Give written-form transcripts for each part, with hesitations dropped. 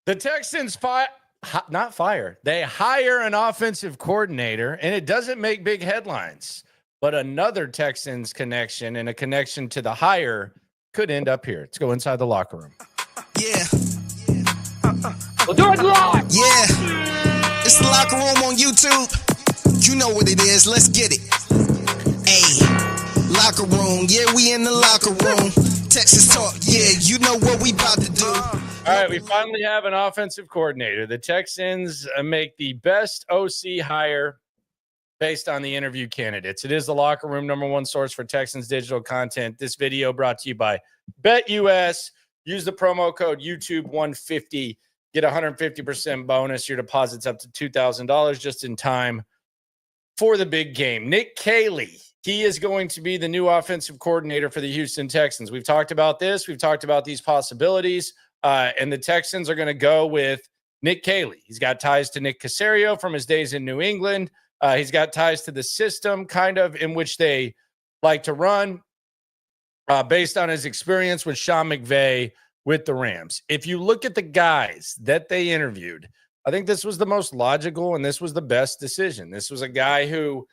The Texans not fire. They hire an offensive coordinator, and it doesn't make big headlines. But another Texans connection and a connection to the hire could end up here. Let's go inside the locker room. Yeah. We'll do it live. Yeah. It's the locker room on YouTube. You know what it is. Let's get it. Hey, locker room. Yeah, we in the locker room. Texas talk. Yeah, you know what we about to do. All right, we finally have an offensive coordinator. The Texans make the best OC hire based on the interview candidates. It is the locker room, number one source for Texans digital content. This video brought to you by BetUS. Use the promo code YouTube150. Get 150% bonus. Your deposit's up to $2,000 just in time for the big game. Nick Caley, he is going to be the new offensive coordinator for the Houston Texans. We've talked about this. We've talked about these possibilities. And the Texans are going to go with Nick Caley. He's got ties to Nick Caserio from his days in New England. He's got ties to the system kind of in which they like to run based on his experience with Sean McVay with the Rams. If you look at the guys that they interviewed, I think this was the most logical and this was the best decision. This was a guy who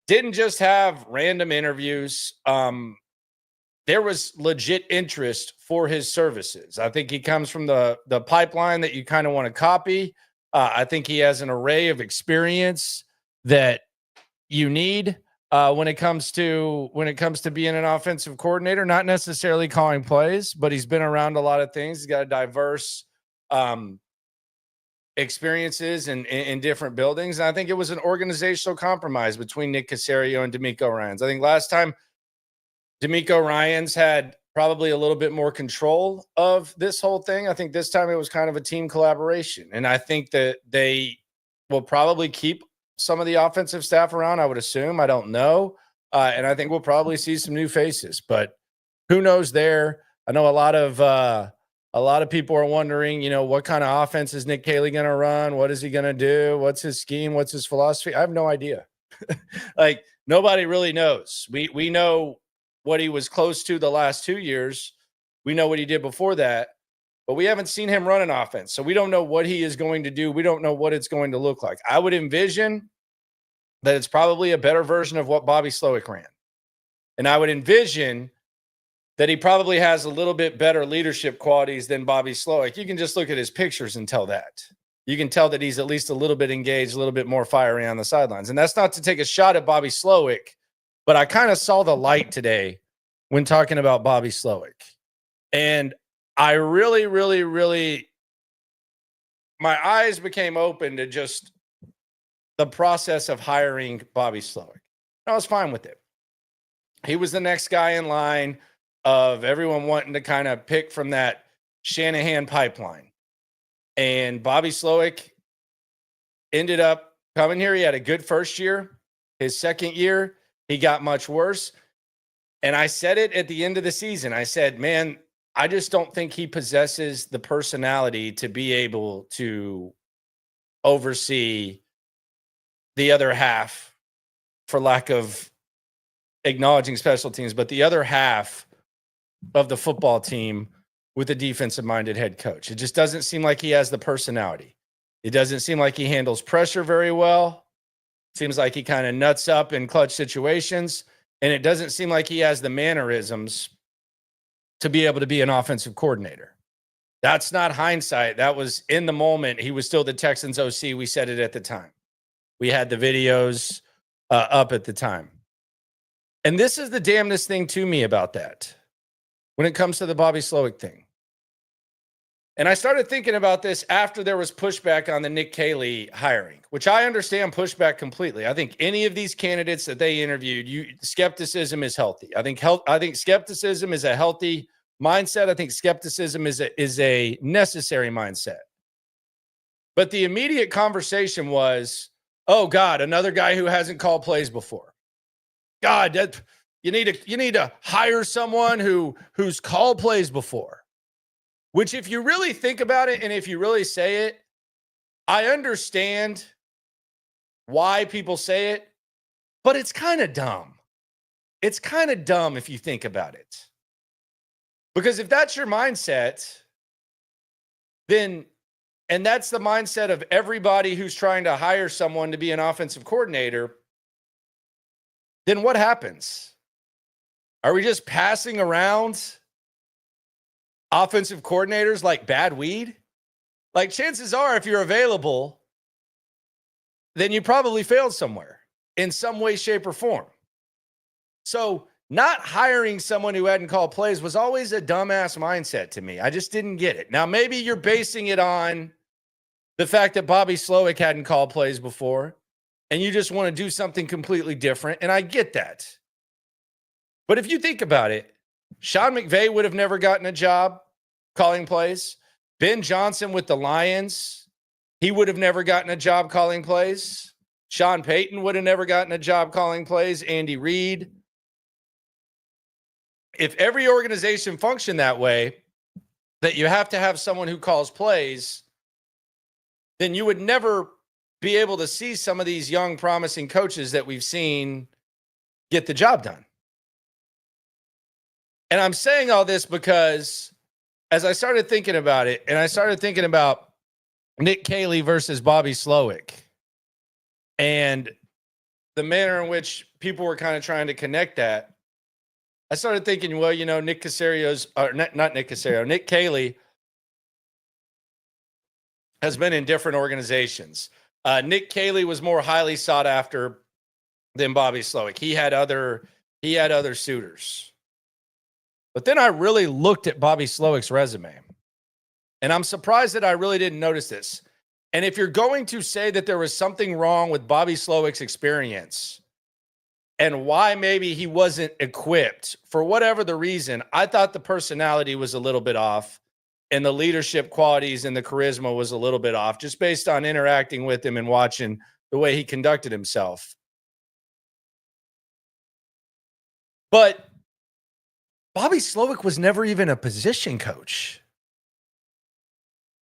didn't just have random interviews. There was legit interest for his services. I think he comes from the pipeline that you kind of want to copy. I think he has an array of experience that you need when it comes to being an offensive coordinator, not necessarily calling plays, but he's been around a lot of things. He's got a diverse experiences in different buildings. And I think it was an organizational compromise between Nick Caserio and DeMeco Ryans. I think last time DeMeco Ryans had probably a little bit more control of this whole thing. I think this time it was kind of a team collaboration. And I think that they will probably keep some of the offensive staff around, I would assume. I don't know. And I think we'll probably see some new faces, but who knows there. I know a lot of people are wondering, what kind of offense is Nick Caley going to run? What is he going to do? What's his scheme? What's his philosophy? I have no idea. Like, nobody really knows. We know what he was close to the last 2 years. We know what he did before that, but we haven't seen him run an offense. So we don't know what he is going to do. We don't know what it's going to look like. I would envision that it's probably a better version of what Bobby Slowik ran. And I would envision that he probably has a little bit better leadership qualities than Bobby Slowik. You can just look at his pictures and tell that. You can tell that he's at least a little bit engaged, a little bit more fiery on the sidelines. And that's not to take a shot at Bobby Slowik, but I kind of saw the light today when talking about Bobby Slowik. And I really, really, really, my eyes became open to just the process of hiring Bobby Slowik. I was fine with it. He was the next guy in line of everyone wanting to kind of pick from that Shanahan pipeline. And Bobby Slowik ended up coming here. He had a good first year. His second year, he got much worse. And I said it at the end of the season. I said, man, I just don't think he possesses the personality to be able to oversee the other half, for lack of acknowledging special teams, but the other half of the football team with a defensive-minded head coach. It just doesn't seem like he has the personality. It doesn't seem like he handles pressure very well. Seems like he kind of nuts up in clutch situations. And it doesn't seem like he has the mannerisms to be able to be an offensive coordinator. That's not hindsight. That was in the moment. He was still the Texans OC. We said it at the time. We had the videos up at the time. And this is the damnedest thing to me about that when it comes to the Bobby Slowik thing. And I started thinking about this after there was pushback on the Nick Caley hiring, which I understand pushback completely. I think any of these candidates that they interviewed, skepticism is healthy. I think skepticism is a healthy mindset. I think skepticism is a necessary mindset. But the immediate conversation was, oh God, another guy who hasn't called plays before. God, you need to hire someone who's called plays before. Which, if you really think about it and if you really say it, I understand why people say it, but it's kind of dumb. It's kind of dumb if you think about it. Because if that's your mindset, then And that's the mindset of everybody who's trying to hire someone to be an offensive coordinator. Then what happens? Are we just passing around offensive coordinators like bad weed? Like, chances are, if you're available, then you probably failed somewhere in some way, shape, or form. So not hiring someone who hadn't called plays was always a dumbass mindset to me. I just didn't get it. Now, maybe you're basing it on the fact that Bobby Slowik hadn't called plays before, and you just want to do something completely different, and I get that. But if you think about it, Sean McVay would have never gotten a job calling plays. Ben Johnson with the Lions, he would have never gotten a job calling plays. Sean Payton would have never gotten a job calling plays. Andy Reid. If every organization functioned that way, that you have to have someone who calls plays, then you would never be able to see some of these young, promising coaches that we've seen get the job done. And I'm saying all this because as I started thinking about it, and I started thinking about Nick Caley versus Bobby Slowik and the manner in which people were kind of trying to connect that, I started thinking, well, Nick Caserio's, or not Nick Caserio, Nick Caley has been in different organizations. Nick Caley was more highly sought after than Bobby Slowik. He had other suitors. But then I really looked at Bobby Slowik's resume, and I'm surprised that I really didn't notice this. And if you're going to say that there was something wrong with Bobby Slowik's experience and why maybe he wasn't equipped for whatever the reason, I thought the personality was a little bit off and the leadership qualities and the charisma was a little bit off, just based on interacting with him and watching the way he conducted himself. But Bobby Slowik was never even a position coach,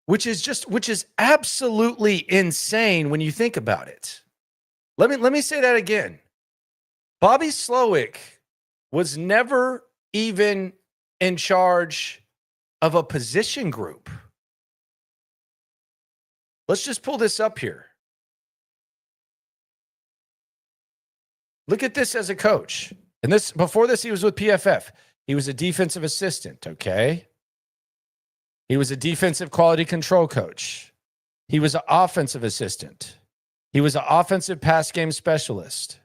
which is absolutely insane when you think about it. Let me say that again. Bobby Slowik was never even in charge of a position group. Let's just pull this up here. Look at this as a coach. And before this, he was with PFF. He was a defensive assistant, okay? He was a defensive quality control coach. He was an offensive assistant. He was an offensive pass game specialist.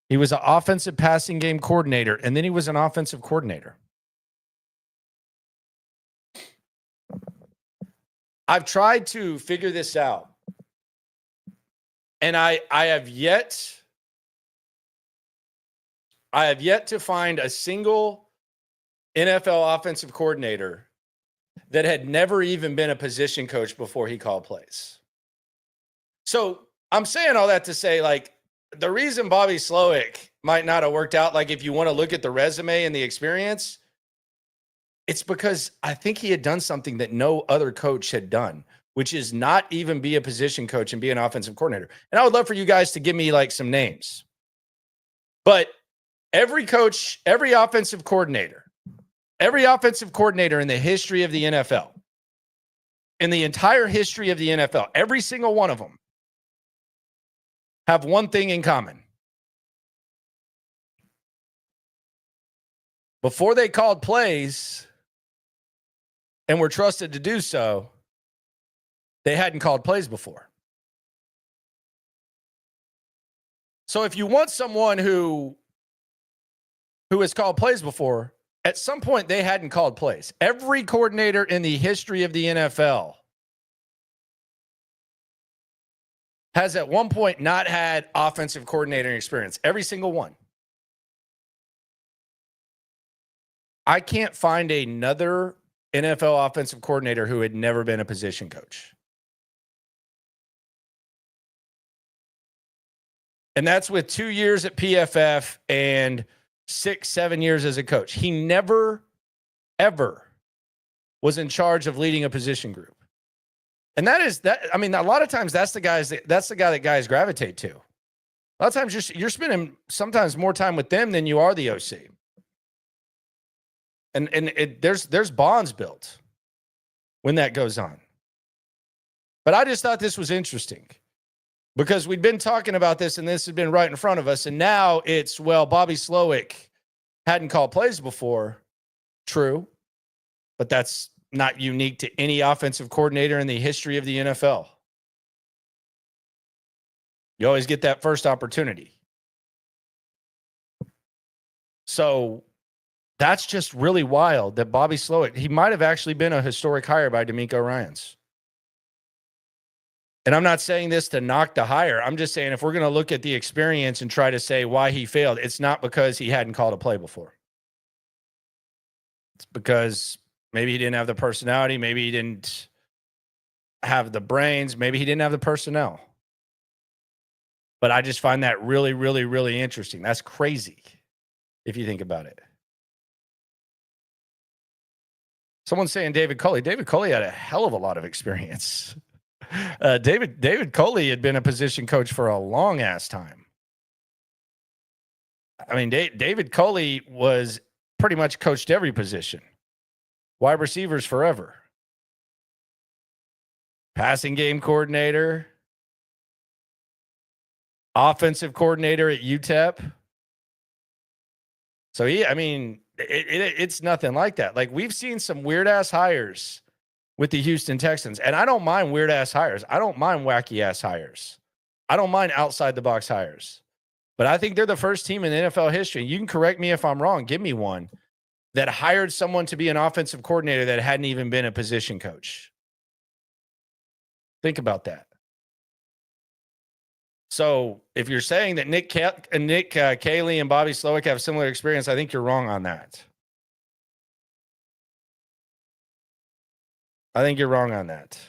He was an offensive passing game coordinator, and then he was an offensive coordinator. I've tried to figure this out, and I have yet to find a single NFL offensive coordinator that had never even been a position coach before he called plays. So I'm saying all that to say, like, the reason Bobby Slowik might not have worked out, like, if you want to look at the resume and the experience, it's because I think he had done something that no other coach had done, which is not even be a position coach and be an offensive coordinator. And I would love for you guys to give me like some names. But every coach, every offensive coordinator in the history of the NFL, in the entire history of the NFL, every single one of them have one thing in common. Before they called plays and were trusted to do so, they hadn't called plays before. So if you want someone who has called plays before, at some point they hadn't called plays. Every coordinator in the history of the NFL has at one point not had offensive coordinator experience. Every single one. I can't find another NFL offensive coordinator who had never been a position coach. And that's with 2 years at PFF and 6-7 years as a coach. He never, ever was in charge of leading a position group. And that is that. I mean, a lot of times that's the guy that guys gravitate to. A lot of times you're spending sometimes more time with them than you are the OC. And there's bonds built when that goes on. But I just thought this was interesting because we'd been talking about this and this had been right in front of us. And now it's, well, Bobby Slowik hadn't called plays before. True. But that's not unique to any offensive coordinator in the history of the NFL. You always get that first opportunity. So that's just really wild that Bobby Slowik, he might have actually been a historic hire by DeMeco Ryans. And I'm not saying this to knock the hire. I'm just saying if we're going to look at the experience and try to say why he failed, it's not because he hadn't called a play before. It's because maybe he didn't have the personality. Maybe he didn't have the brains. Maybe he didn't have the personnel. But I just find that really, really, really interesting. That's crazy if you think about it. Someone's saying David Culley. David Culley had a hell of a lot of experience. David Culley had been a position coach for a long ass time. I mean, David Culley was pretty much coached every position. Wide receivers forever. Passing game coordinator. Offensive coordinator at UTEP. So it's nothing like that. Like we've seen some weird ass hires with the Houston Texans, and I don't mind weird ass hires. I don't mind wacky ass hires. I don't mind outside the box hires. But I think they're the first team in NFL history. You can correct me if I'm wrong. Give me one that hired someone to be an offensive coordinator that hadn't even been a position coach. Think about that. So if you're saying that Nick Caley and Bobby Slowik have similar experience, I think you're wrong on that. I think you're wrong on that.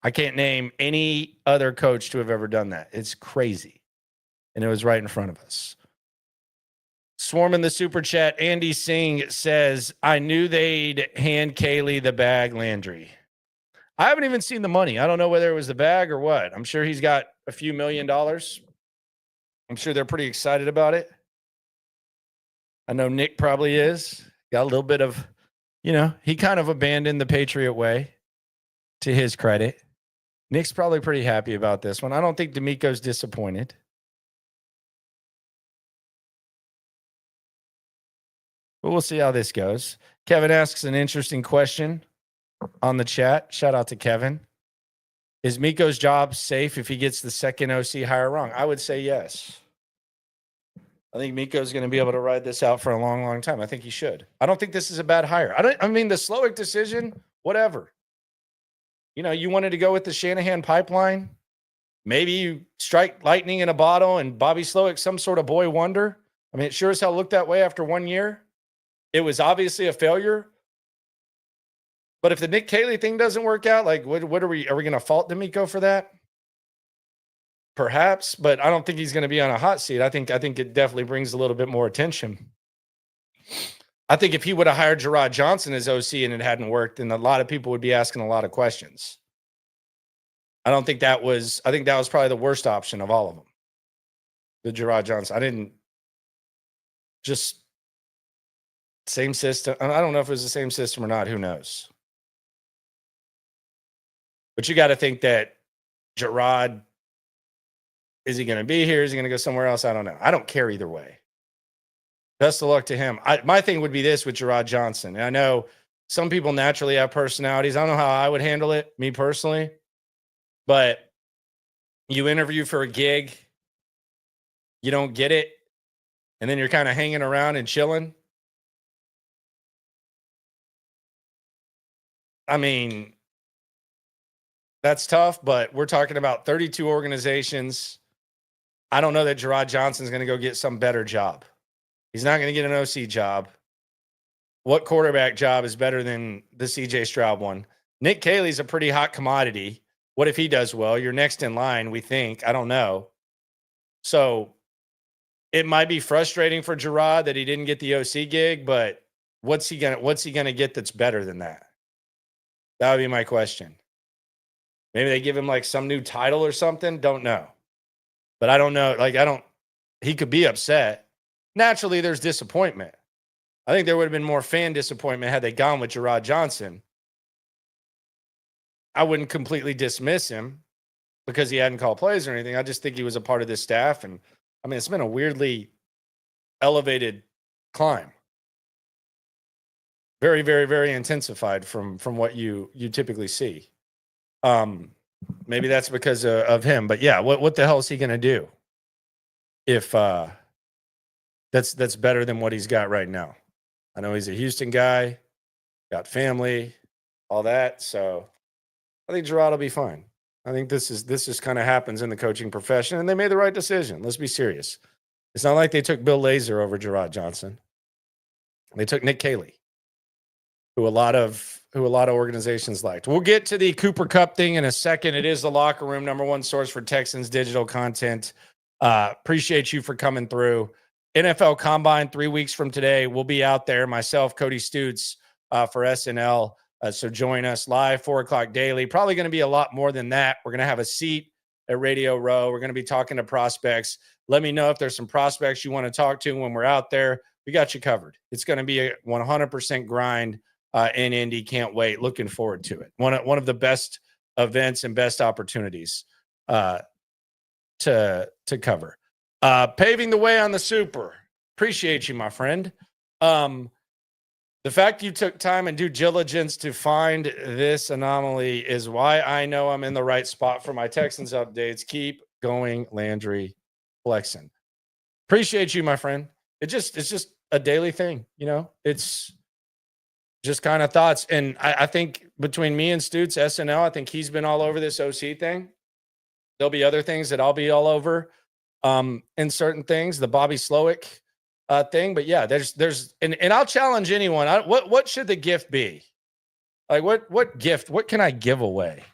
I can't name any other coach to have ever done that. It's crazy. And it was right in front of us. Swarming the super chat, Andy Singh says, I knew they'd hand Caley the bag, Landry. I haven't even seen the money. I don't know whether it was the bag or what. I'm sure he's got a few $1 million. I'm sure they're pretty excited about it. I know Nick probably is. Got a little bit of, he kind of abandoned the Patriot way, to his credit. Nick's probably pretty happy about this one. I don't think DeMeco's disappointed. But we'll see how this goes. Kevin asks an interesting question on the chat. Shout out to Kevin. Is Miko's job safe if he gets the second OC hire wrong? I would say yes. I think Miko's going to be able to ride this out for a long, long time. I think he should. I don't think this is a bad hire. The Slowik decision, whatever. You wanted to go with the Shanahan pipeline. Maybe you strike lightning in a bottle and Bobby Slowik, some sort of boy wonder. It sure as hell looked that way after 1 year. It was obviously a failure. But if the Nick Caley thing doesn't work out, like what are we going to fault DeMeco for that? Perhaps, but I don't think he's going to be on a hot seat. I think it definitely brings a little bit more attention. I think if he would have hired Gerard Johnson as OC and it hadn't worked, then a lot of people would be asking a lot of questions. I think that was probably the worst option of all of them. The Gerard Johnson. Same system. I don't know if it was the same system or not. Who knows? But you got to think that Gerard, is he going to be here? Is he going to go somewhere else? I don't know. I don't care either way. Best of luck to him. My thing would be this with Gerard Johnson. And I know some people naturally have personalities. I don't know how I would handle it, me personally. But you interview for a gig, you don't get it, and then you're kind of hanging around and chilling. That's tough, but we're talking about 32 organizations. I don't know that Gerard Johnson's going to go get some better job. He's not going to get an OC job. What quarterback job is better than the CJ Stroud one? Nick Caley's a pretty hot commodity. What if he does well? You're next in line, we think. I don't know. So it might be frustrating for Gerard that he didn't get the OC gig, but what's he gonna get that's better than that? That would be my question. Maybe they give him like some new title or something. Don't know. But I don't know. He could be upset. Naturally, there's disappointment. I think there would have been more fan disappointment had they gone with Gerard Johnson. I wouldn't completely dismiss him because he hadn't called plays or anything. I just think he was a part of this staff. And I mean, it's been a weirdly elevated climb. Very, very, very intensified from what you typically see. Maybe that's because of him, but yeah, what the hell is he going to do if that's better than what he's got right now? I know he's a Houston guy, got family, all that. So I think Gerard will be fine. I think this just kind of happens in the coaching profession, and they made the right decision. Let's be serious. It's not like they took Bill Lazor over Gerard Johnson. They took Nick Caley, who a lot of organizations liked. We'll get to the Cooper Kupp thing in a second. It is the Locker Room, #1 source for Texans digital content. Appreciate you for coming through. NFL Combine 3 weeks from today. We'll be out there. Myself, Cody Stoots for SNL. So join us live, 4 o'clock daily. Probably going to be a lot more than that. We're going to have a seat at Radio Row. We're going to be talking to prospects. Let me know if there's some prospects you want to talk to when we're out there. We got you covered. It's going to be a 100% grind in Indy. Can't wait. Looking forward to it. One of the best events and best opportunities to cover. Paving the way on the Super. Appreciate you, my friend. The fact you took time and due diligence to find this anomaly is why I know I'm in the right spot for my Texans updates. Keep going, Landry flexing. Appreciate you, my friend. It's just a daily thing, you know. It's just kind of thoughts. And I think between me and Stoots, SNL, I think he's been all over this OC thing. There'll be other things that I'll be all over in certain things, the Bobby Slowik thing. But yeah, there's and I'll challenge anyone. What should the gift be? Like what gift? What can I give away?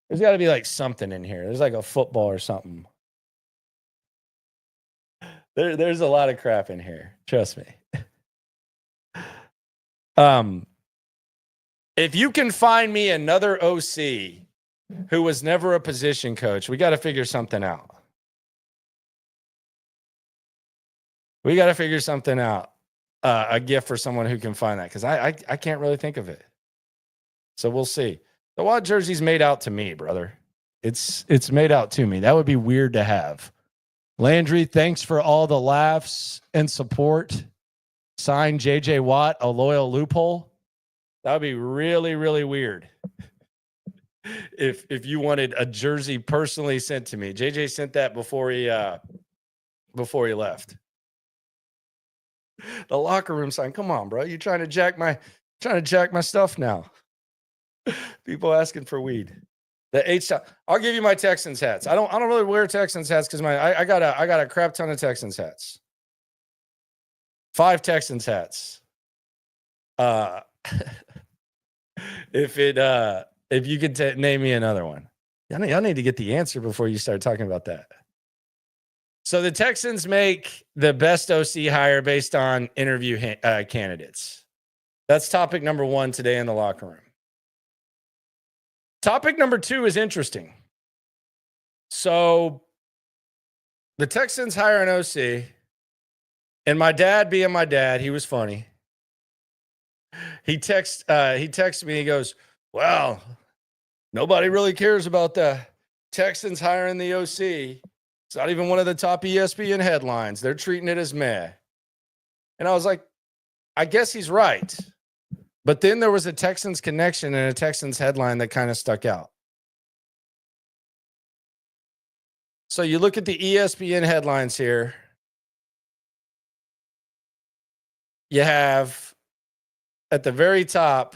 There's got to be like something in here. There's like a football or something. There's a lot of crap in here. Trust me. If you can find me another OC who was never a position coach, we got to figure something out. We got to figure something out. A gift for someone who can find that, because I can't really think of it. So we'll see. The Watt jersey's made out to me, brother. It's made out to me. That would be weird to have. Landry, thanks for all the laughs and support. Signed JJ Watt, a loyal loophole. That would be really, really weird. If you wanted a jersey personally sent to me. JJ sent that before he left. The Locker Room sign. Come on, bro. You're trying to jack my stuff now. People asking for weed. The H. I'll give you my Texans hats. I don't really wear Texans hats because I got a crap ton of Texans hats. 5 Texans hats. If you could name me another one. Y'all need to get the answer before you start talking about that. So the Texans make the best OC hire based on interview candidates. That's topic number 1 today in the Locker Room. Topic number 2 is interesting. So the Texans hire an OC, and my dad, being my dad, he was funny. He texts me. He goes, "Well, nobody really cares about the Texans hiring the OC. It's not even one of the top ESPN headlines. They're treating it as meh." And I was like, I guess he's right. But then there was a Texans connection and a Texans headline that kind of stuck out. So you look at the ESPN headlines here. You have at the very top,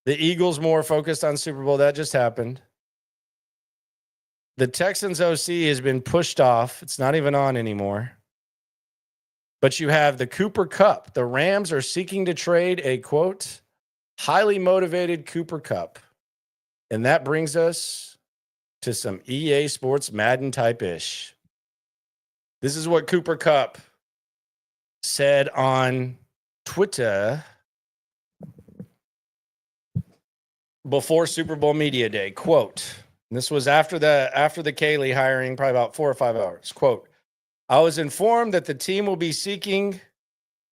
the Eagles more focused on Super Bowl. That just happened. The Texans OC has been pushed off. It's not even on anymore. But you have the Cooper Kupp. The Rams are seeking to trade a, quote, highly motivated Cooper Kupp. And that brings us to some EA Sports Madden type-ish. This is what Cooper Kupp said on Twitter before Super Bowl Media Day. Quote, and this was after the Caley hiring, probably about 4 or 5 hours. Quote, "I was informed that the team will be seeking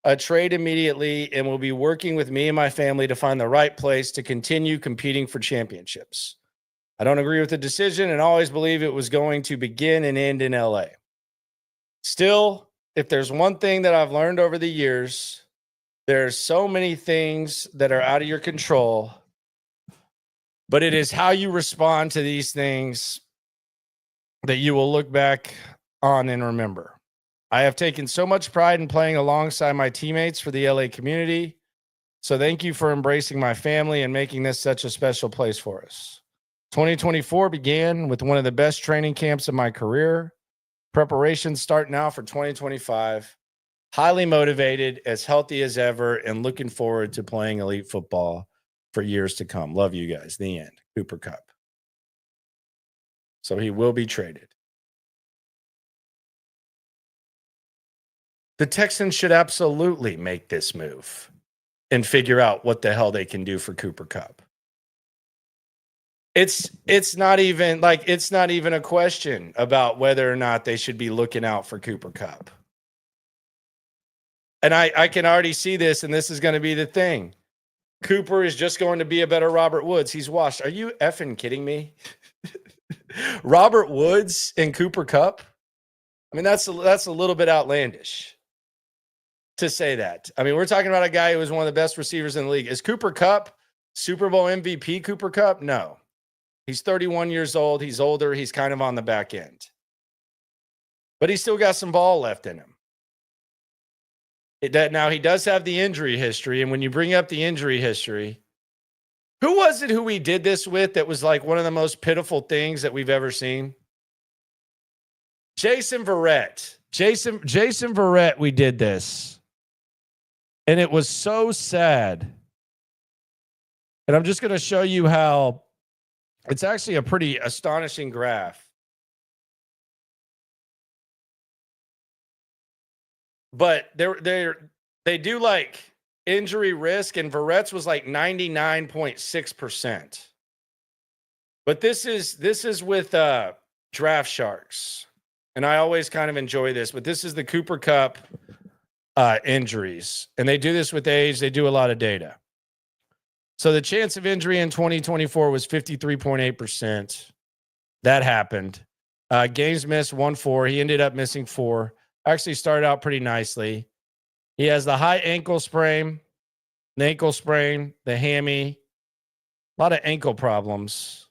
a trade immediately and will be working with me and my family to find the right place to continue competing for championships. I don't agree with the decision and always believe it was going to begin and end in LA. Still, if there's one thing that I've learned over the years, there's so many things that are out of your control, but it is how you respond to these things that you will look back on and remember. I have taken so much pride in playing alongside my teammates for the LA community. So thank you for embracing my family and making this such a special place for us. 2024 began with one of the best training camps of my career. Preparations start now for 2025. Highly motivated, as healthy as ever, and looking forward to playing elite football for years to come. Love you guys. The end. Cooper Kupp. So he will be traded. The Texans should absolutely make this move and figure out what the hell they can do for Cooper Kupp. It's not even a question about whether or not they should be looking out for Cooper Kupp. And I can already see this, and this is going to be the thing. Cooper is just going to be a better Robert Woods. He's washed. Are you effing kidding me? Robert Woods and Cooper Kupp? I mean, that's a little bit outlandish to say that. I mean, we're talking about a guy who was one of the best receivers in the league. Is Cooper Kupp Super Bowl MVP Cooper Kupp? No. He's 31 years old. He's older. He's kind of on the back end. But he's still got some ball left in him. Now, he does have the injury history, and when you bring up the injury history, who was it who we did this with that was like one of the most pitiful things that we've ever seen? Jason Verrett. Jason Verrett, we did this. And it was so sad. And I'm just going to show you how it's actually a pretty astonishing graph. But they do like injury risk, and Verrett's was like 99.6%. But this is with Draft Sharks, and I always kind of enjoy this. But this is the Cooper Kupp injuries, and they do this with age. They do a lot of data. So the chance of injury in 2024 was 53.8%. That happened. Games missed 1-4. He ended up missing 4. Actually started out pretty nicely. He has the high ankle sprain, the hammy, a lot of ankle problems.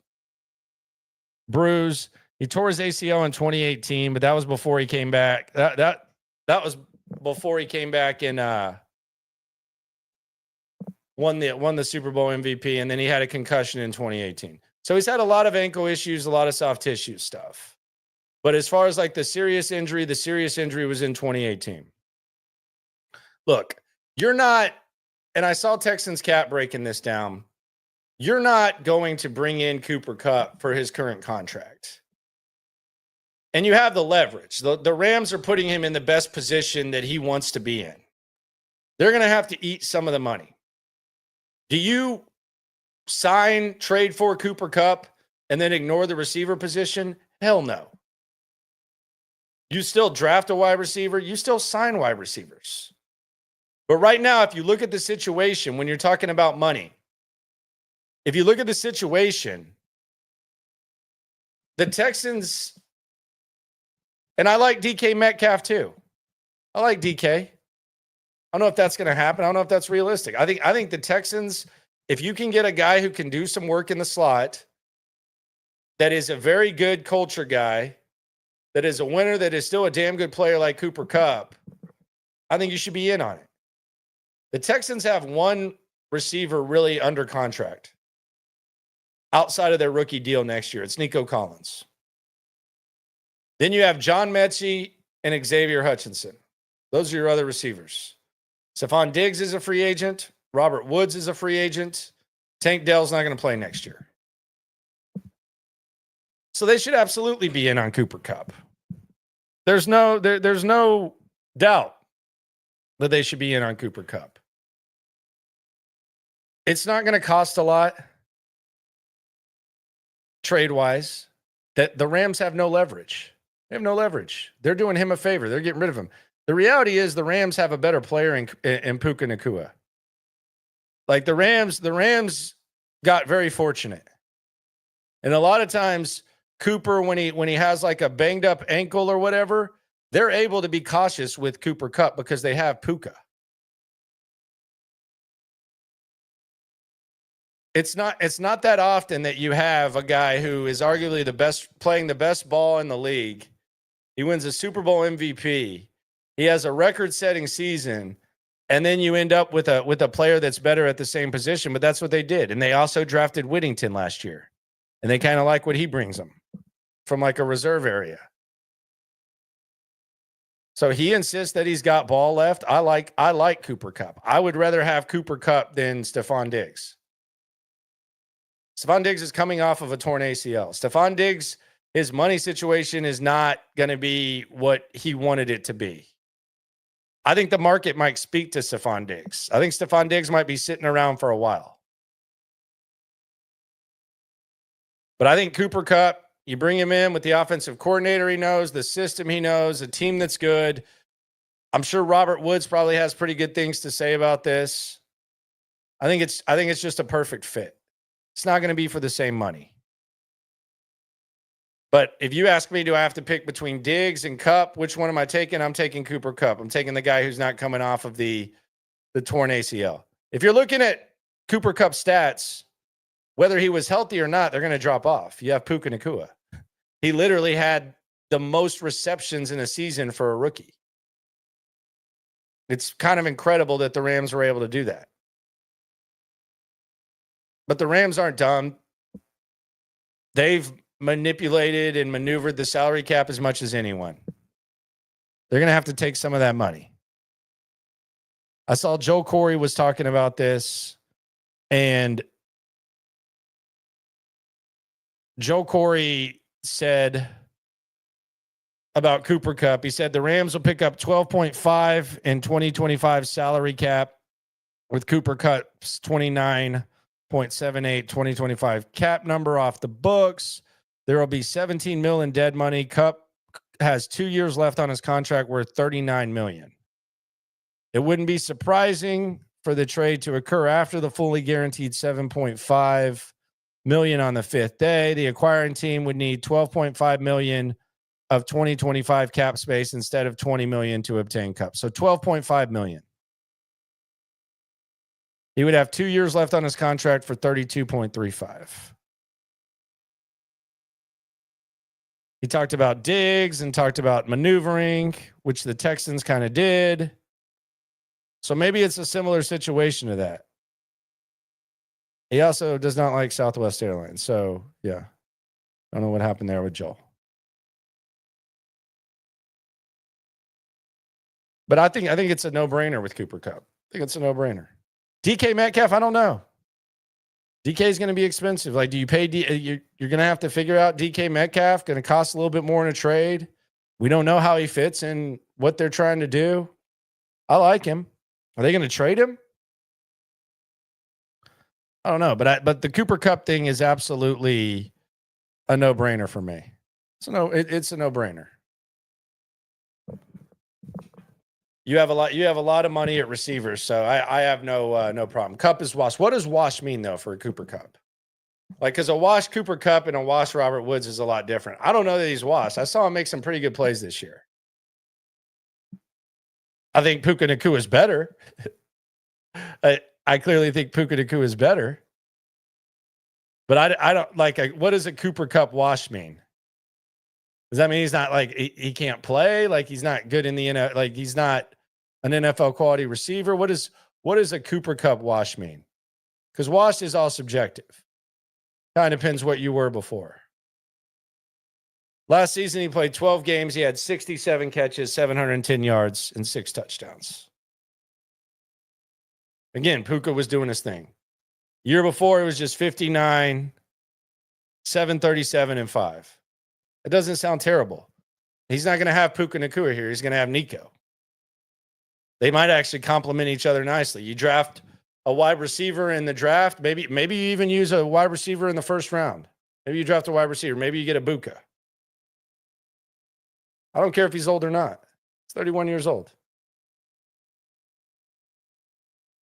Bruise. He tore his ACL in 2018, but that was before he came back. That was before he came back and won the Super Bowl MVP, and then he had a concussion in 2018. So he's had a lot of ankle issues, a lot of soft tissue stuff. But as far as like the serious injury was in 2018. Look, you're not, and I saw Texans Cap breaking this down. You're not going to bring in Cooper Kupp for his current contract. And you have the leverage. The Rams are putting him in the best position that he wants to be in. They're going to have to eat some of the money. Do you trade for Cooper Kupp, and then ignore the receiver position? Hell no. You still draft a wide receiver. You still sign wide receivers. But right now, if you look at the situation, when you're talking about money, if you look at the situation, the Texans, and I like DK Metcalf too. I like DK. I don't know if that's going to happen. I don't know if that's realistic. I think the Texans, if you can get a guy who can do some work in the slot, that is a very good culture guy, that is a winner, that is still a damn good player like Cooper Kupp, I think you should be in on it. The Texans have one receiver really under contract outside of their rookie deal next year. It's Nico Collins. Then you have John Mechie and Xavier Hutchinson. Those are your other receivers. Stephon Diggs is a free agent. Robert Woods is a free agent. Tank Dell's not going to play next year. So they should absolutely be in on Cooper Kupp. There's no doubt that they should be in on Cooper Kupp. It's not going to cost a lot trade-wise. That the Rams have no leverage. They have no leverage. They're doing him a favor. They're getting rid of him. The reality is the Rams have a better player in Puka Nacua. Like the Rams got very fortunate. And a lot of times Cooper, when he has like a banged up ankle or whatever, they're able to be cautious with Cooper Kupp because they have Puka. It's not that often that you have a guy who is arguably playing the best ball in the league. He wins a Super Bowl MVP. He has a record-setting season, and then you end up with a player that's better at the same position. But that's what they did, and they also drafted Whittington last year, and they kind of like what he brings them from like a reserve area. So he insists that he's got ball left. I like Cooper Kupp. I would rather have Cooper Kupp than Stephon Diggs. Stephon Diggs is coming off of a torn ACL. Stephon Diggs, his money situation is not going to be what he wanted it to be. I think the market might speak to Stephon Diggs. I think Stephon Diggs might be sitting around for a while. But I think Cooper Kupp, you bring him in with the offensive coordinator he knows, the system he knows, a team that's good. I'm sure Robert Woods probably has pretty good things to say about this. I think it's just a perfect fit. It's not going to be for the same money. But if you ask me, do I have to pick between Diggs and Kupp? Which one am I taking? I'm taking Cooper Kupp. I'm taking the guy who's not coming off of the torn ACL. If you're looking at Cooper Kupp stats, whether he was healthy or not, they're going to drop off. You have Puka Nacua. He literally had the most receptions in a season for a rookie. It's kind of incredible that the Rams were able to do that. But the Rams aren't dumb. They've manipulated and maneuvered the salary cap as much as anyone. They're going to have to take some of that money. I saw Joe Corey was talking about this, and Joe Corey said about Cooper Kupp, he said the Rams will pick up 12.5 in 2025 salary cap with Cooper Kupp's 29.78 2025 cap number off the books. There will be $17 million in dead money. Kupp has 2 years left on his contract worth $39 million. It wouldn't be surprising for the trade to occur after the fully guaranteed $7.5 million on the fifth day. The acquiring team would need $12.5 million of 2025 cap space instead of $20 million to obtain Kupp. So $12.5 million. He would have 2 years left on his contract for $32.35. He talked about Diggs and talked about maneuvering, which the Texans kind of did. So maybe it's a similar situation to that. He also does not like Southwest Airlines. So, yeah. I don't know what happened there with Joel. But I think it's a no-brainer with Cooper Kupp. I think it's a no-brainer. DK Metcalf, I don't know. DK is going to be expensive. Like, do you pay you're going to have to figure out DK Metcalf, going to cost a little bit more in a trade. We don't know how he fits in what they're trying to do. I like him. Are they going to trade him? I don't know, but the Cooper Kupp thing is absolutely a no-brainer for me. It's a no-brainer. You have a lot of money at receivers, so I have no problem. Kupp is washed. What does wash mean though for a Cooper Kupp? Like, because a wash Cooper Kupp and a wash Robert Woods is a lot different. I don't know that he's washed. I saw him make some pretty good plays this year. I think Puka Nacua is better. I clearly think Puka Nacua is better. But I don't like. What does a Cooper Kupp wash mean? Does that mean he's not like he can't play? Like he's not good in the NFL? Like he's not an NFL quality receiver? What does a Cooper Kupp wash mean? Because wash is all subjective. Kind of depends what you were before. Last season, he played 12 games. He had 67 catches, 710 yards, and 6 touchdowns. Again, Puka was doing his thing. Year before, it was just 59, 737, and 5. It doesn't sound terrible. He's not going to have Puka Nacua here. He's going to have Nico. They might actually complement each other nicely. You draft a wide receiver in the draft. Maybe you even use a wide receiver in the first round. Maybe you draft a wide receiver. Maybe you get a Buka. I don't care if he's old or not. He's 31 years old.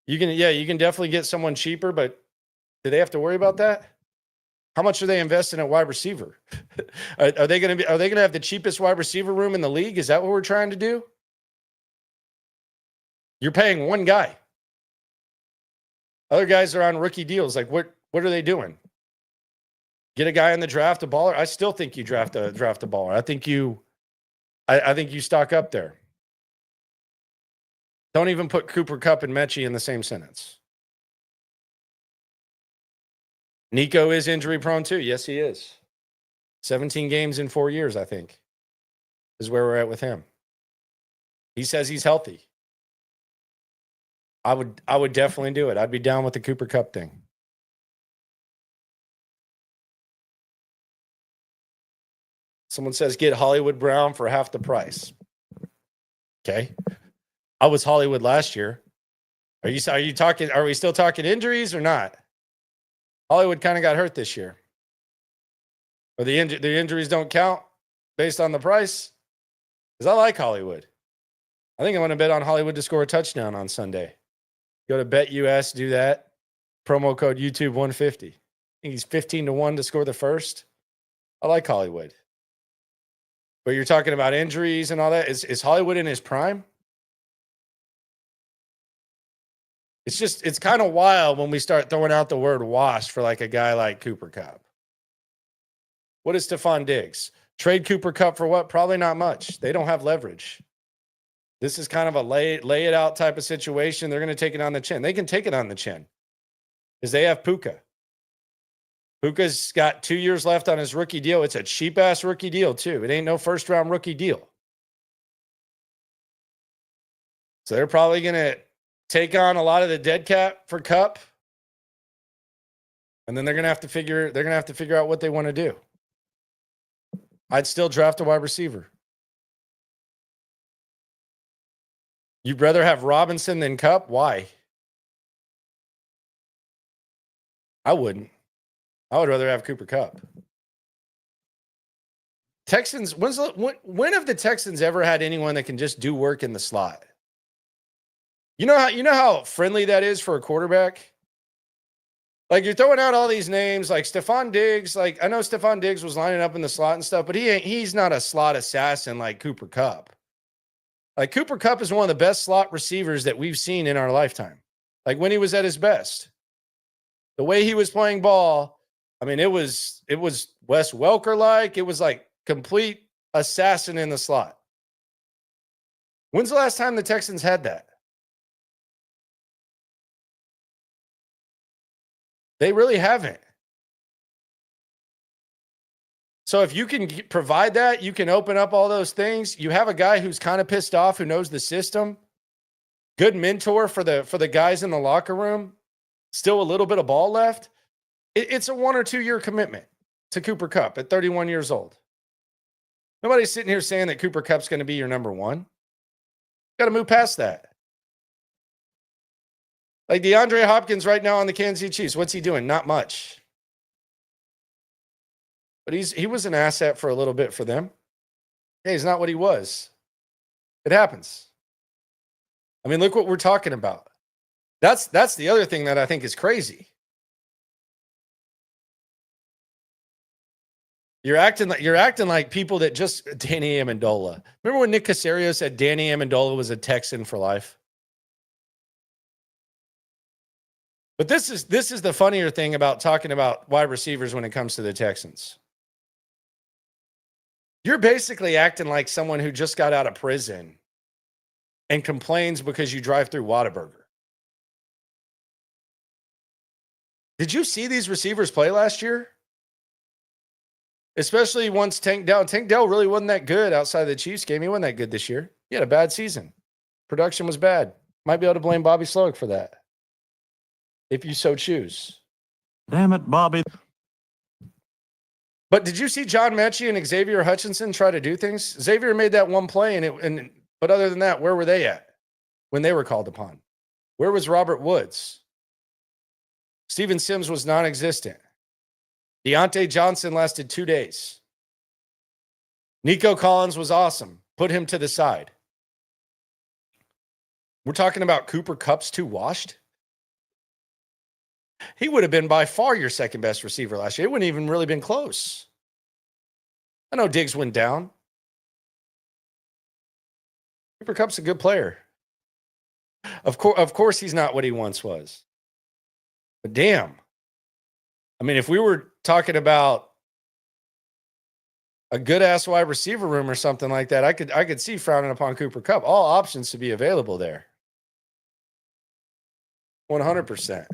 You can definitely get someone cheaper, but do they have to worry about that? How much are they investing at wide receiver? Are they going to have the cheapest wide receiver room in the league? Is that what we're trying to do? You're paying one guy. Other guys are on rookie deals. Like what are they doing? Get a guy in the draft, a baller. I still think you draft a baller. I think you stock up there. Don't even put Cooper Kupp and Mechie in the same sentence. Nico is injury prone too. Yes, he is. 17 games in 4 years, I think, is where we're at with him. He says he's healthy. I would definitely do it. I'd be down with the Cooper Kupp thing. Someone says get Hollywood Brown for half the price. Okay. I was Hollywood last year. Are we still talking injuries or not? Hollywood kind of got hurt this year. Or the injuries don't count based on the price? Because I like Hollywood. I think I'm going to bet on Hollywood to score a touchdown on Sunday. Go to BetUS, do that. Promo code YouTube 150. I think he's 15-1 to score the first. I like Hollywood. But you're talking about injuries and all that. Is Hollywood in his prime? It's kind of wild when we start throwing out the word washed for like a guy like Cooper Kupp. What is Stephon Diggs? Trade Cooper Kupp for what? Probably not much. They don't have leverage. This is kind of a lay it out type of situation. They're going to take it on the chin. They can take it on the chin because they have Puka. Puka's got 2 years left on his rookie deal. It's a cheap-ass rookie deal, too. It ain't no first-round rookie deal. So they're probably going to take on a lot of the dead cap for Kupp. And then they're going to have to figure out what they want to do. I'd still draft a wide receiver. You'd rather have Robinson than Kupp? Why? I wouldn't. I would rather have Cooper Kupp. Texans, when have the Texans ever had anyone that can just do work in the slot? You know how friendly that is for a quarterback? Like you're throwing out all these names like Stephon Diggs. Like I know Stephon Diggs was lining up in the slot and stuff, but he's not a slot assassin like Cooper Kupp. Like Cooper Kupp is one of the best slot receivers that we've seen in our lifetime. Like when he was at his best. The way he was playing ball, I mean, it was Wes Welker-like. It was like complete assassin in the slot. When's the last time the Texans had that? They really haven't. So if you can provide that, you can open up all those things. You have a guy who's kind of pissed off, who knows the system. Good mentor for the guys in the locker room. Still a little bit of ball left. It's a 1 or 2 year commitment to Cooper Kupp at 31 years old. Nobody's sitting here saying that Cooper Kupp's going to be your number one. Got to move past that. Like DeAndre Hopkins right now on the Kansas City Chiefs. What's he doing? Not much. But he was an asset for a little bit for them. Hey, he's not what he was. It happens. I mean, look what we're talking about. That's the other thing that I think is crazy. You're acting like people that just Danny Amendola. Remember when Nick Caserio said Danny Amendola was a Texan for life? But this is the funnier thing about talking about wide receivers when it comes to the Texans. You're basically acting like someone who just got out of prison and complains because you drive through Whataburger. Did you see these receivers play last year? Especially once Tank Dell. Tank Dell really wasn't that good outside of the Chiefs game. He wasn't that good this year. He had a bad season. Production was bad. Might be able to blame Bobby Slowik for that, if you so choose. Damn it, Bobby. But did you see John Mechie and Xavier Hutchinson try to do things? Xavier made that one play, but other than that, where were they at when they were called upon? Where was Robert Woods? Steven Sims was non-existent. Deontay Johnson lasted 2 days. Nico Collins was awesome. Put him to the side. We're talking about Cooper Kupp's too washed. He would have been by far your second best receiver last year. It wouldn't even really been close. I know Diggs went down. Cooper Kupp's a good player. Of course, he's not what he once was. But damn. I mean, if we were talking about a good ass wide receiver room or something like that, I could see frowning upon Cooper Kupp. All options to be available there. 100%.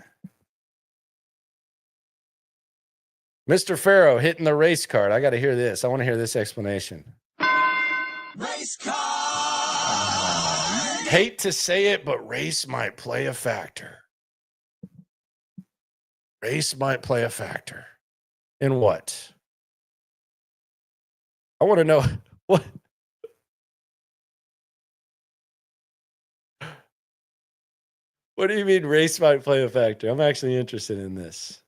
Mr. Farrow hitting the race card. I got to hear this. I want to hear this explanation. Race car. Hate to say it, but race might play a factor. Race might play a factor. In what? I want to know what. What do you mean race might play a factor? I'm actually interested in this.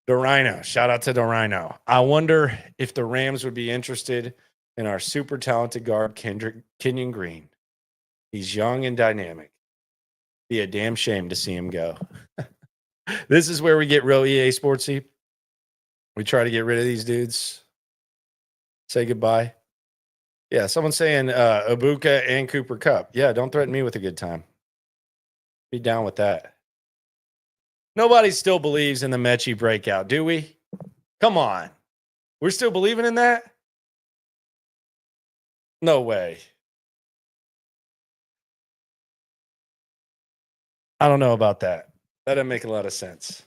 The Rhino. Shout out to the Rhino. I wonder if the Rams would be interested in our super talented guard, Kenyon Green. He's young and dynamic. Be a damn shame to see him go. This is where we get real EA Sportsy. We try to get rid of these dudes. Say goodbye. Yeah, someone's saying Ibuka and Cooper Kupp. Yeah, don't threaten me with a good time. Be down with that. Nobody still believes in the Mechie breakout, do we? Come on. We're still believing in that? No way. I don't know about that. That doesn't make a lot of sense.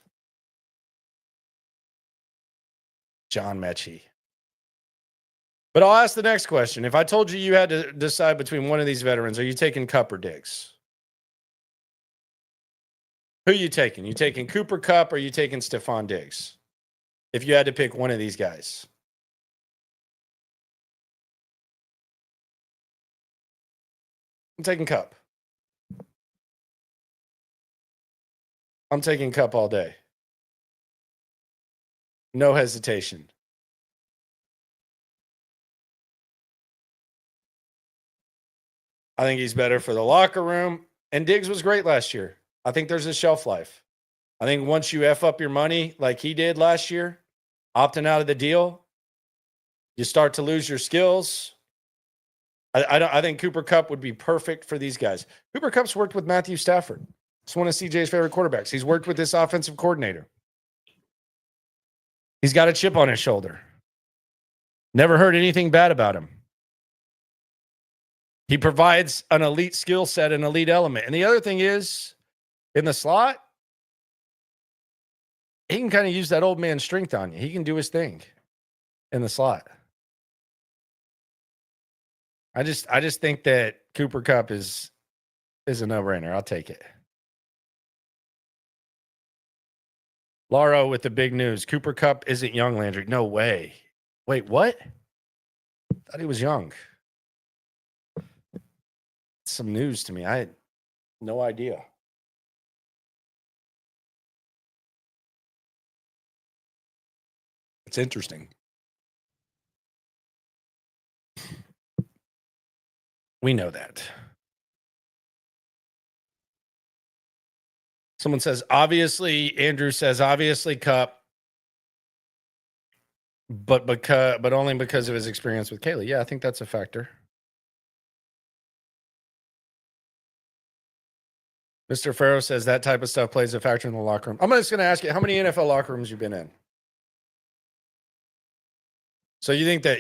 John Mechie. But I'll ask the next question. If I told you you had to decide between one of these veterans, are you taking Kupp or Diggs? Who are you taking? You taking Cooper Kupp or are you taking Stephon Diggs? If you had to pick one of these guys. I'm taking Kupp. I'm taking Kupp all day. No hesitation. I think he's better for the locker room. And Diggs was great last year. I think there's a shelf life. I think once you F up your money like he did last year, opting out of the deal, you start to lose your skills. I think Cooper Kupp would be perfect for these guys. Cooper Kupp's worked with Matthew Stafford. It's one of CJ's favorite quarterbacks. He's worked with this offensive coordinator. He's got a chip on his shoulder. Never heard anything bad about him. He provides an elite skill set, an elite element. And the other thing is, in the slot, he can kind of use that old man strength on you. He can do his thing in the slot. I just think that Cooper Kupp is a no-brainer. I'll take it. Lauro with the big news. Cooper Kupp isn't young, Landry. No way. Wait, what? Thought he was young. Some news to me. I had no idea. It's interesting. We know that. Someone says, obviously, Andrew says, obviously Kupp, but only because of his experience with Caley. Yeah, I think that's a factor. Mr. Farrow says that type of stuff plays a factor in the locker room. I'm just going to ask you, how many NFL locker rooms you've been in? So you think that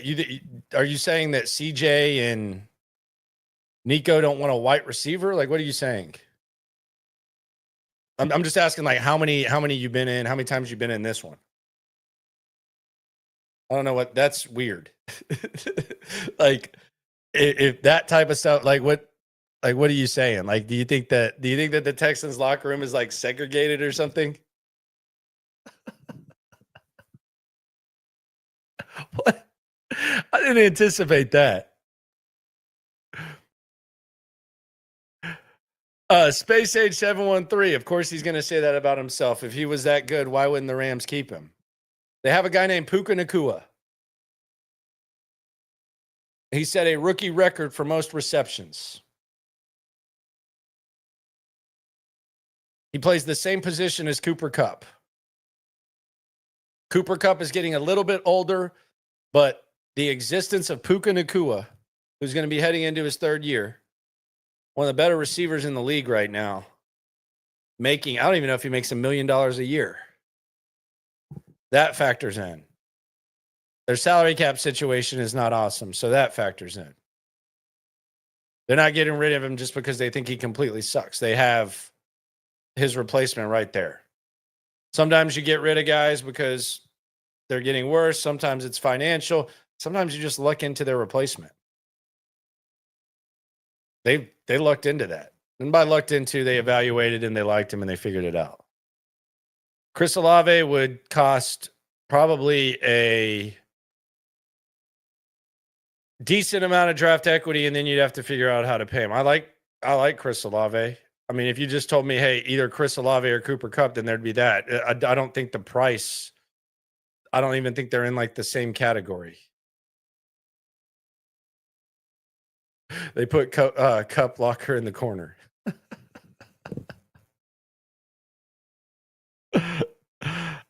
are you saying that CJ and Nico don't want a white receiver? Like, what are you saying? I'm just asking, like, how many you've been in, how many times you've been in this one? I don't know what, that's weird. Like, if that type of stuff, what are you saying? Like, do you think that the Texans locker room is like segregated or something? What? I didn't anticipate that. Space Age 713. Of course, he's going to say that about himself. If he was that good, why wouldn't the Rams keep him? They have a guy named Puka Nacua. He set a rookie record for most receptions. He plays the same position as Cooper Kupp. Cooper Kupp is getting a little bit older, but the existence of Puka Nacua, who's going to be heading into his third year, one of the better receivers in the league right now, I don't even know if he makes $1 million a year. That factors in. Their salary cap situation is not awesome, so that factors in. They're not getting rid of him just because they think he completely sucks. They have his replacement right there. Sometimes you get rid of guys because they're getting worse. Sometimes it's financial. Sometimes you just luck into their replacement. They lucked into that. And by lucked into, they evaluated and they liked him and they figured it out. Chris Olave would cost probably a decent amount of draft equity, and then you'd have to figure out how to pay him. I like Chris Olave. I mean, if you just told me, hey, either Chris Olave or Cooper Kupp, then there'd be that. I don't think the price, I don't even think they're in like the same category. They put Kupp Locker in the corner.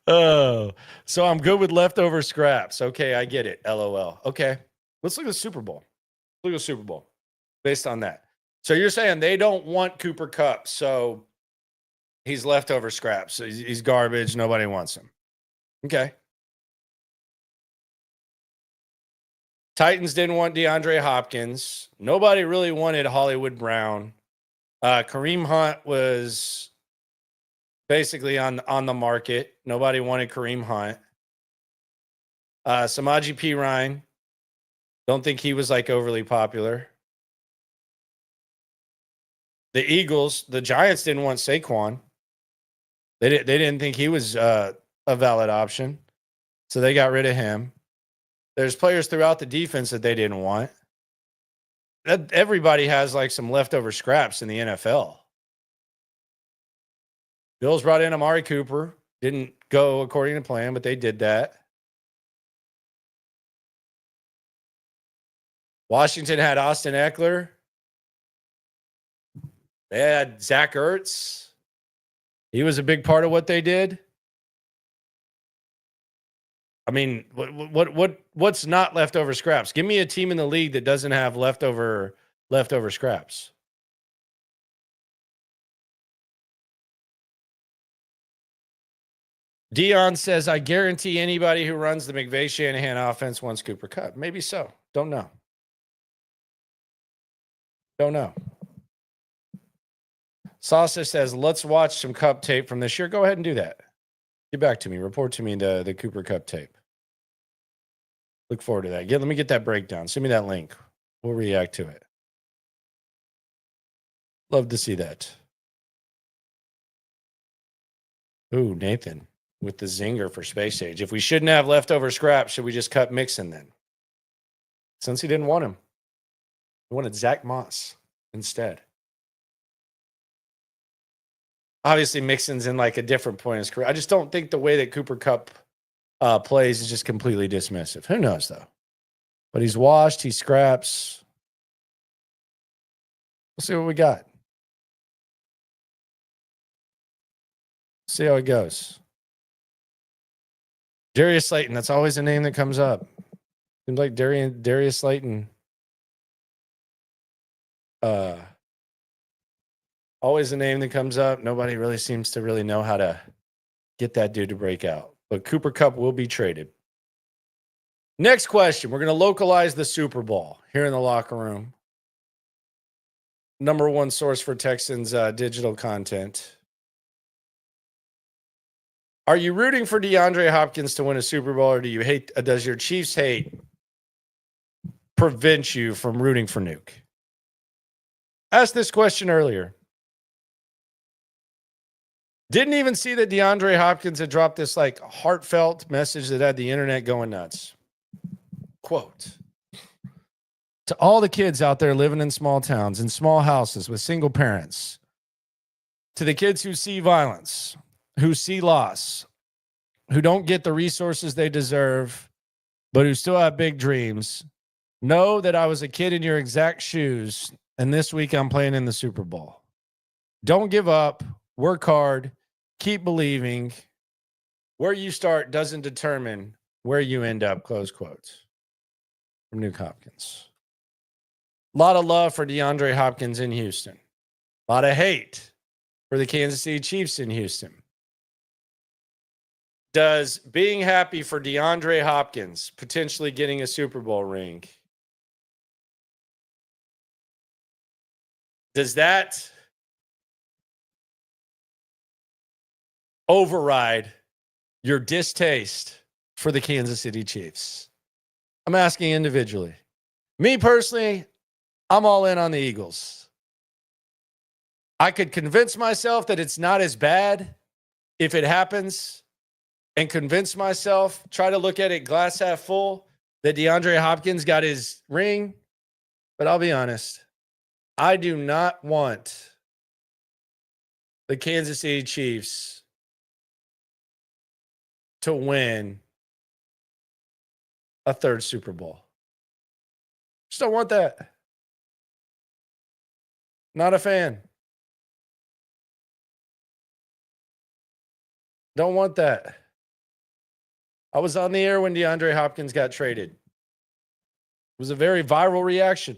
Oh, so I'm good with leftover scraps. Okay, I get it. LOL. Okay, let's look at the Super Bowl. Look at the Super Bowl based on that. So you're saying they don't want Cooper Kupp, so he's leftover scraps. So he's garbage. Nobody wants him. Okay. Titans didn't want DeAndre Hopkins. Nobody really wanted Hollywood Brown. Kareem Hunt was basically on the market. Nobody wanted Kareem Hunt. Samaje Perine. Don't think he was like overly popular. The Eagles, the Giants didn't want Saquon. They didn't think he was a valid option. So they got rid of him. There's players throughout the defense that they didn't want. Everybody has like some leftover scraps in the NFL. Bills brought in Amari Cooper. Didn't go according to plan, but they did that. Washington had Austin Eckler. They had Zach Ertz. He was a big part of what they did. I mean, what's not leftover scraps? Give me a team in the league that doesn't have leftover scraps. Dion says, I guarantee anybody who runs the McVay Shanahan offense wants Cooper Kupp. Maybe so. Don't know. Saucer says, let's watch some Kupp tape from this year. Go ahead and do that. Get back to me. Report to me the Cooper Kupp tape. Look forward to that. Let me get that breakdown. Send me that link. We'll react to it. Love to see that. Ooh, Nathan with the zinger for Space Age. If we shouldn't have leftover scraps, should we just cut Mixon then? Since he didn't want him. He wanted Zach Moss instead. Obviously, Mixon's in like a different point in his career. I just don't think the way that Cooper Kupp plays is just completely dismissive. Who knows, though? But he's washed. He scraps. We'll see what we got. See how it goes. Darius Slayton. That's always a name that comes up. Seems like Darius Slayton. Always a name that comes up. Nobody really seems to really know how to get that dude to break out. But Cooper Kupp will be traded. Next question. We're going to localize the Super Bowl here in the locker room. Number one source for Texans digital content. Are you rooting for DeAndre Hopkins to win a Super Bowl, or does your Chiefs hate prevent you from rooting for Nuke? Asked this question earlier. Didn't even see that DeAndre Hopkins had dropped this like heartfelt message that had the internet going nuts. Quote, to all the kids out there living in small towns, in small houses with single parents, to the kids who see violence, who see loss, who don't get the resources they deserve, but who still have big dreams, know that I was a kid in your exact shoes, and this week I'm playing in the Super Bowl. Don't give up. work hard, keep believing. Where you start doesn't determine where you end up, close quotes. From Nick Hopkins. A lot of love for DeAndre Hopkins in Houston. A lot of hate for the Kansas City Chiefs in Houston. Does being happy for DeAndre Hopkins potentially getting a Super Bowl ring, does that override your distaste for the Kansas City Chiefs? I'm asking individually. Me personally, I'm all in on the Eagles. I could convince myself that it's not as bad if it happens, and convince myself, try to look at it glass half full, that DeAndre Hopkins got his ring. But I'll be honest, I do not want the Kansas City Chiefs to win a third Super Bowl. Just don't want that. Not a fan. Don't want that. I was on the air when DeAndre Hopkins got traded. It was a very viral reaction.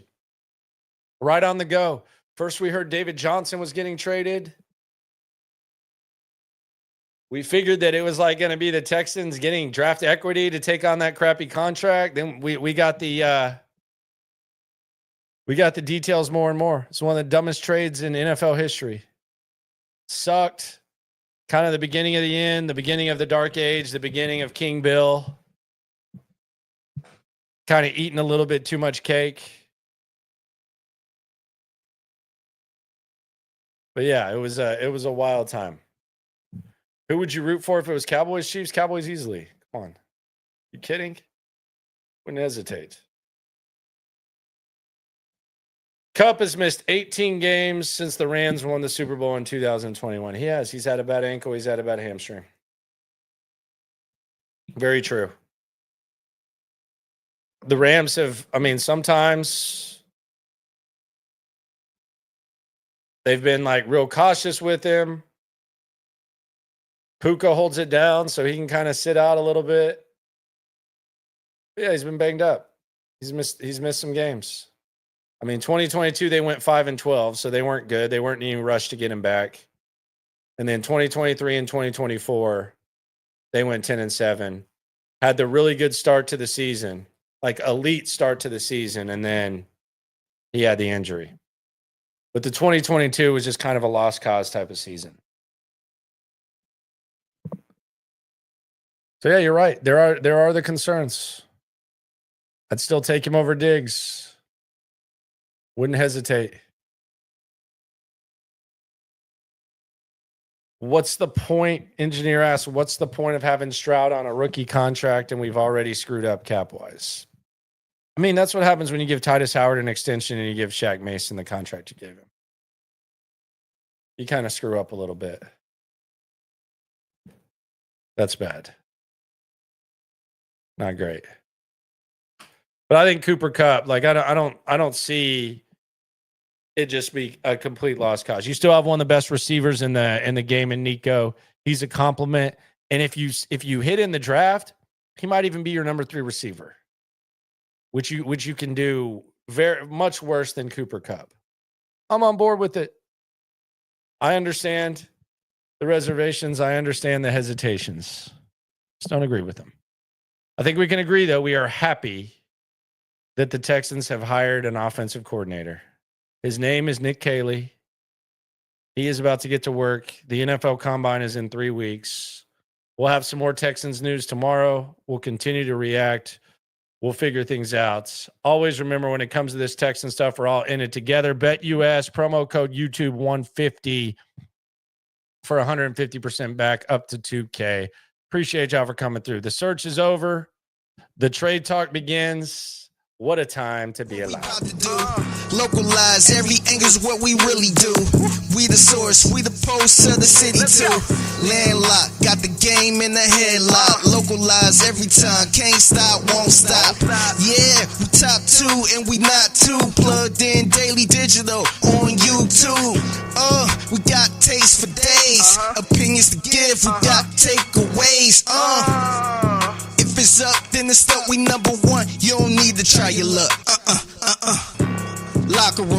Right on the go. First, we heard David Johnson was getting traded. We figured that it was like going to be the Texans getting draft equity to take on that crappy contract. Then we got the details more and more. It's one of the dumbest trades in NFL history. Sucked. Kind of the beginning of the end, the beginning of the dark age, the beginning of King Bill. Kind of eating a little bit too much cake. But yeah, it was a wild time. Who would you root for if it was Cowboys, Chiefs? Cowboys easily. Come on. You kidding? Wouldn't hesitate. Kupp has missed 18 games since the Rams won the Super Bowl in 2021. He has. He's had a bad ankle. He's had a bad hamstring. Very true. The Rams have, sometimes they've been like real cautious with him. Puka holds it down so he can kind of sit out a little bit. But yeah, he's been banged up. He's missed some games. 2022, they went 5-12, so they weren't good. They weren't even rushed to get him back. And then 2023 and 2024, they went 10-7. Had the really good start to the season, like elite start to the season, and then he had the injury. But the 2022 was just kind of a lost cause type of season. So yeah, you're right. There are the concerns. I'd still take him over Diggs. Wouldn't hesitate. What's the point? Engineer asks, what's the point of having Stroud on a rookie contract and we've already screwed up cap-wise? That's what happens when you give Titus Howard an extension and you give Shaq Mason the contract you gave him. You kind of screw up a little bit. That's bad. Not great. But I think Cooper Kupp, I don't see it just be a complete lost cause. You still have one of the best receivers in the game in Nico. He's a compliment. And if you hit in the draft, he might even be your number 3 receiver, which you can do very much worse than Cooper Kupp. I'm on board with it. I understand the reservations. I understand the hesitations. Just don't agree with them. I think we can agree, though, we are happy that the Texans have hired an offensive coordinator. His name is Nick Caley. He is about to get to work. The NFL Combine is in 3 weeks. We'll have some more Texans news tomorrow. We'll continue to react. We'll figure things out. Always remember, when it comes to this Texan stuff, we're all in it together. BetUS, promo code YouTube 150 for 150% back up to 2K. Appreciate y'all for coming through. The search is over. The trade talk begins. What a time to be alive. Localize every angle's what we really do. We the source, we the pulse of the city too. Landlocked, got the game in the headlock. Localize every time, can't stop, won't stop. Yeah, we top 2 and we not too. Plugged in daily digital on YouTube. We got taste for days. ways. Opinions to give, we got takeaways. If it's up, then it's up. We number one. You don't need to try your luck. Locker room.